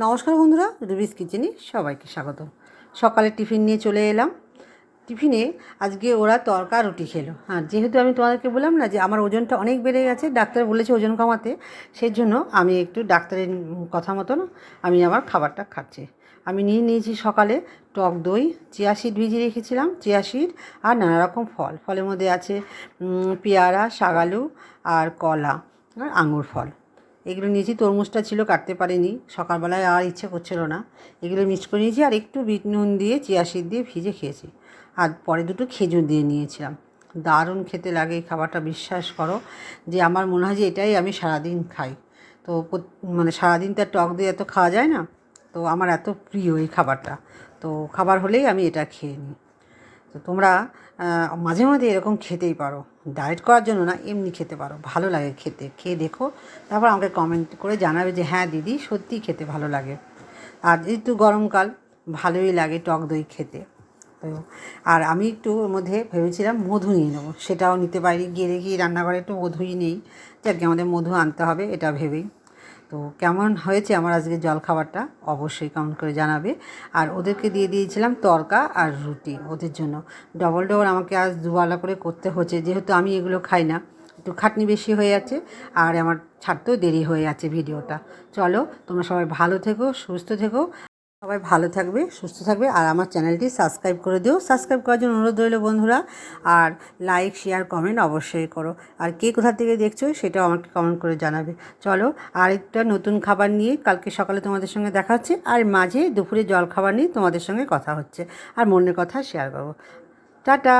নমস্কার বন্ধুরা, রুবিস কিচেনে সবাইকে স্বাগত। সকালে টিফিন নিয়ে চলে এলাম। টিফিনে আজকে ওরা তড়কা রুটি খেলো। আর যেহেতু আমি তোমাদেরকে বললাম না যে আমার ওজনটা অনেক বেড়ে গেছে, ডাক্তার বলেছে ওজন কমাতে, সেই জন্য আমি একটু ডাক্তারের কথা মতন আমি আমার খাবারটা খাচ্ছি। আমি নিয়েছি সকালে টক দই, চিয়া সিড ভিজিয়ে রেখেছিলাম, চিয়া সিড আর নানা রকম ফল। ফলের মধ্যে আছে পেয়ারা, শাকালু আর কলা আর আঙুর ফল। এগুলো নিয়েছি। তরমুজটা ছিল, কাটতে পারিনি, সকালবেলায় আর ইচ্ছে করছিল না। এগুলো মিক্স করে নিয়েছি আর একটু বিট নুন দিয়ে চিয়া সিড দিয়ে ভিজে খেয়েছি। আর পরে দুটো খেজুর দিয়ে নিয়েছিলাম। দারুণ খেতে লাগে এই খাবারটা, বিশ্বাস করো যে আমার মনে হয় যে এটাই আমি সারাদিন খাই। তো মানে সারাদিন তো আর টক দিয়ে এত খাওয়া যায় না, তো আমার এত প্রিয় এই খাবারটা। তো খাবার হলেই আমি এটা খেয়ে নিই। তো তোমরা মাঝে মাঝে এরকম খেতেই পারো, ডায়েট করার জন্য না, এমনি খেতে পারো, ভালো লাগে খেতে। খেয়ে দেখো, তারপর আমাকে কমেন্ট করে জানাবে যে হ্যাঁ দিদি সত্যিই খেতে ভালো লাগে। আর যেহেতু গরমকাল, ভালোই লাগে টক দই খেতে। তো আর আমি একটু ওর মধ্যে ভেবেছিলাম মধু নিয়ে নেবো, সেটাও নিতে পারি। গিয়ে দেখি রান্নাঘরে একটু মধুই নেই, যাকে আমাদের মধু আনতে হবে এটা ভেবেই। তো কেমন হয়েছে আমার আজকে জলখাবারটা অবশ্যই কমেন্ট করে জানাবে। আর ওদেরকে দিয়ে দিয়েছিলাম তড়কা আর রুটি ওদের জন্য। ডবল ডবল আমাকে আজ দুবেলা করে করতে হচ্ছে, যেহেতু আমি এগুলো খাই না, একটু খাটনি বেশি হয়ে যাচ্ছে আর আমার ছাড়তেও দেরি হয়ে যাচ্ছে ভিডিওটা। চলো, তোমরা সবাই ভালো থেকো, সুস্থ থেকো। সবাই ভালো থাকবে, সুস্থ থাকবে। আর আমার চ্যানেলটি সাবস্ক্রাইব করে দিও। সাবস্ক্রাইব করার জন্য অনুরোধ রইল বন্ধুরা। আর লাইক, শেয়ার, কমেন্ট অবশ্যই করো। আর কে কোথা থেকে দেখছো সেটাও আমাকে কমেন্ট করে জানাবে। চলো, আরেকটা নতুন খাবার নিয়ে কালকে সকালে তোমাদের সঙ্গে দেখা হচ্ছে। আর মাঝে দুপুরে জল খাবার নিয়ে তোমাদের সঙ্গে কথা হচ্ছে আর মনের কথা শেয়ার করবো। টাটা।